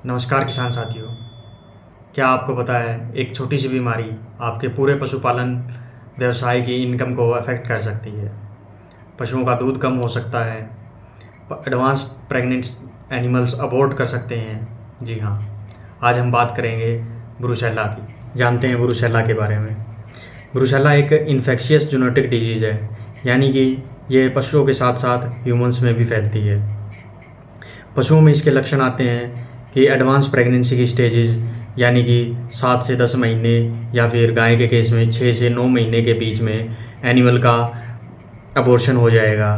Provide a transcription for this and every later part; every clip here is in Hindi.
नमस्कार किसान साथियों। क्या आपको पता है एक छोटी सी बीमारी आपके पूरे पशुपालन व्यवसाय की इनकम को अफेक्ट कर सकती है। पशुओं का दूध कम हो सकता है, एडवांस प्रेग्नेंट एनिमल्स अबॉर्ट कर सकते हैं। जी हाँ, आज हम बात करेंगे ब्रुसेल्ला की। जानते हैं ब्रुसेल्ला के बारे में। ब्रुसेल्ला एक इन्फेक्शियस जूनोटिक डिजीज़ है, यानी कि ये पशुओं के साथ साथ ह्यूमंस में भी फैलती है। पशुओं में इसके लक्षण आते हैं कि एडवांस प्रेगनेंसी की स्टेजेस, यानी कि 7 से 10 महीने या फिर गाय के केस में 6 से 9 महीने के बीच में एनिमल का अबॉर्शन हो जाएगा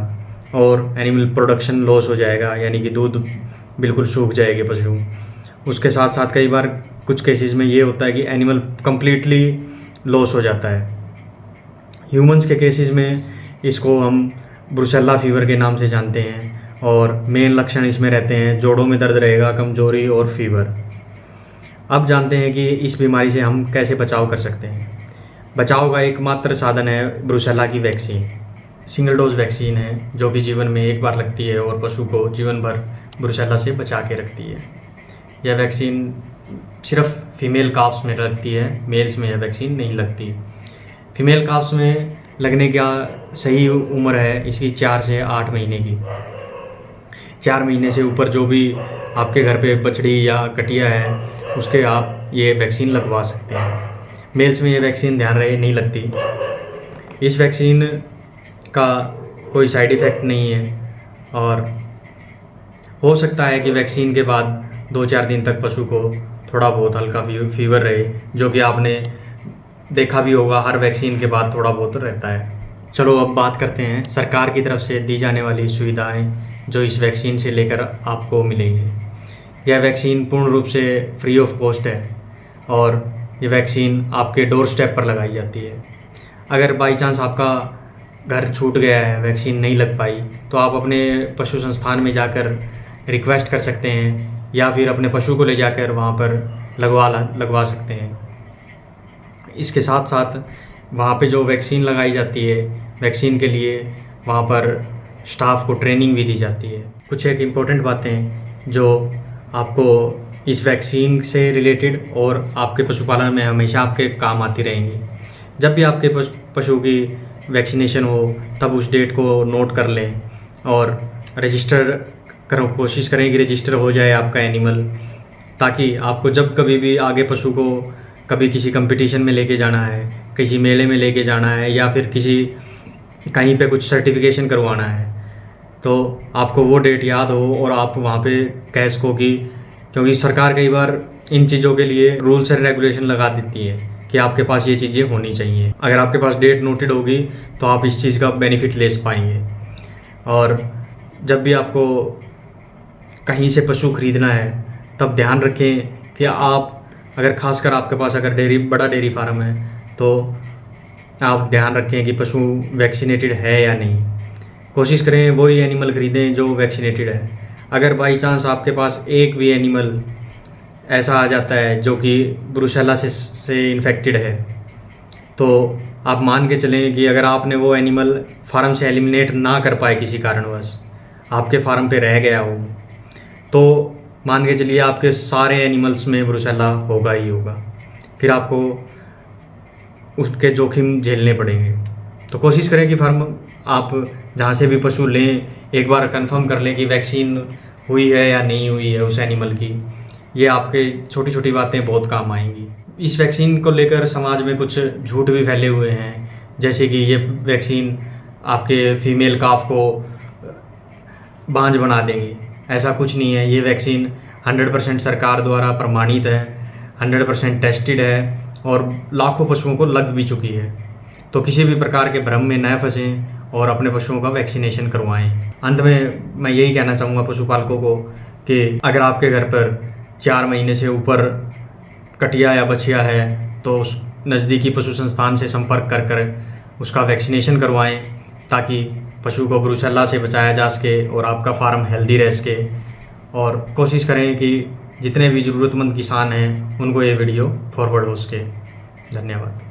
और एनिमल प्रोडक्शन लॉस हो जाएगा, यानी कि दूध बिल्कुल सूख जाएगी पशु। उसके साथ साथ कई बार कुछ केसेस में ये होता है कि एनिमल कम्प्लीटली लॉस हो जाता है। ह्यूमंस के केसेस में इसको हम ब्रुसेल्ला फीवर के नाम से जानते हैं और मेन लक्षण इसमें रहते हैं जोड़ों में दर्द रहेगा, कमजोरी और फीवर। अब जानते हैं कि इस बीमारी से हम कैसे बचाव कर सकते हैं। बचाव का एकमात्र साधन है ब्रुसेल्ला की वैक्सीन। सिंगल डोज वैक्सीन है जो कि जीवन में एक बार लगती है और पशु को जीवन भर ब्रुसेल्ला से बचा के रखती है। यह वैक्सीन सिर्फ फीमेल काफ्स में लगती है, मेल्स में यह वैक्सीन नहीं लगती। फीमेल काफ्स में लगने का सही उम्र है इसकी 4 से 8 महीने की। 4 महीने से ऊपर जो भी आपके घर पे बछड़ी या कटिया है उसके आप ये वैक्सीन लगवा सकते हैं। मेल्स में ये वैक्सीन ध्यान रहे नहीं लगती। इस वैक्सीन का कोई साइड इफ़ेक्ट नहीं है और हो सकता है कि वैक्सीन के बाद 2-4 दिन तक पशु को थोड़ा बहुत हल्का फीवर रहे, जो कि आपने देखा भी होगा हर वैक्सीन के बाद थोड़ा बहुत रहता है। चलो अब बात करते हैं सरकार की तरफ से दी जाने वाली सुविधाएं जो इस वैक्सीन से लेकर आपको मिलेंगी। यह वैक्सीन पूर्ण रूप से फ्री ऑफ कॉस्ट है और ये वैक्सीन आपके डोर स्टेप पर लगाई जाती है। अगर बाई चांस आपका घर छूट गया है, वैक्सीन नहीं लग पाई, तो आप अपने पशु संस्थान में जाकर रिक्वेस्ट कर सकते हैं या फिर अपने पशु को ले जाकर वहाँ पर लगवा सकते हैं। इसके साथ साथ वहाँ पे जो वैक्सीन लगाई जाती है, वैक्सीन के लिए वहाँ पर स्टाफ को ट्रेनिंग भी दी जाती है। कुछ एक इम्पोर्टेंट बातें जो आपको इस वैक्सीन से रिलेटेड और आपके पशुपालन में हमेशा आपके काम आती रहेंगी। जब भी आपके पशु की वैक्सीनेशन हो तब उस डेट को नोट कर लें और रजिस्टर करो, कोशिश करें कि रजिस्टर हो जाए आपका एनिमल, ताकि आपको जब कभी भी आगे पशु को कभी किसी कंपटीशन में लेके जाना है, किसी मेले में लेके जाना है या फिर कहीं पे कुछ सर्टिफिकेशन करवाना है, तो आपको वो डेट याद हो और आप वहाँ पे कह सको कि, क्योंकि सरकार कई बार इन चीज़ों के लिए रूल्स एंड रेगुलेशन लगा देती है कि आपके पास ये चीज़ें होनी चाहिए। अगर आपके पास डेट नोटेड होगी तो आप इस चीज़ का बेनिफिट ले पाएंगे। और जब भी आपको कहीं से पशु खरीदना है तब ध्यान रखें कि आप अगर खासकर आपके पास अगर बड़ा डेयरी फार्म है तो आप ध्यान रखें कि पशु वैक्सीनेटेड है या नहीं। कोशिश करें वही एनिमल ख़रीदें जो वैक्सीनेटेड है। अगर बाई चांस आपके पास एक भी एनिमल ऐसा आ जाता है जो कि ब्रुसेल्ला से इन्फेक्टेड है, तो आप मान के चलें कि अगर आपने वो एनिमल फार्म से एलिमिनेट ना कर पाए, किसी कारणवश आपके फार्म पे रह गया हो, तो मान के चलिए आपके सारे एनिमल्स में ब्रुसेल्ला होगा ही होगा। फिर आपको उसके जोखिम झेलने पड़ेंगे। तो कोशिश करें कि फार्म आप जहाँ से भी पशु लें एक बार कंफर्म कर लें कि वैक्सीन हुई है या नहीं हुई है उस एनिमल की। ये आपके छोटी छोटी बातें बहुत काम आएंगी। इस वैक्सीन को लेकर समाज में कुछ झूठ भी फैले हुए हैं, जैसे कि ये वैक्सीन आपके फीमेल काफ को बांझ बना देंगी। ऐसा कुछ नहीं है। ये वैक्सीन 100% सरकार द्वारा प्रमाणित है, 100% टेस्टेड है और लाखों पशुओं को लग भी चुकी है। तो किसी भी प्रकार के भ्रम में न फंसें और अपने पशुओं का वैक्सीनेशन करवाएं। अंत में मैं यही कहना चाहूँगा पशुपालकों को कि अगर आपके घर पर 4 महीने से ऊपर कटिया या बछिया है तो उस नज़दीकी पशु संस्थान से संपर्क कर उसका वैक्सीनेशन करवाएं, ताकि पशु को ब्रुसेल्ला से बचाया जा सके और आपका फार्म हेल्दी रह सके। और कोशिश करें कि जितने भी ज़रूरतमंद किसान हैं उनको ये वीडियो फॉरवर्ड हो सके। धन्यवाद।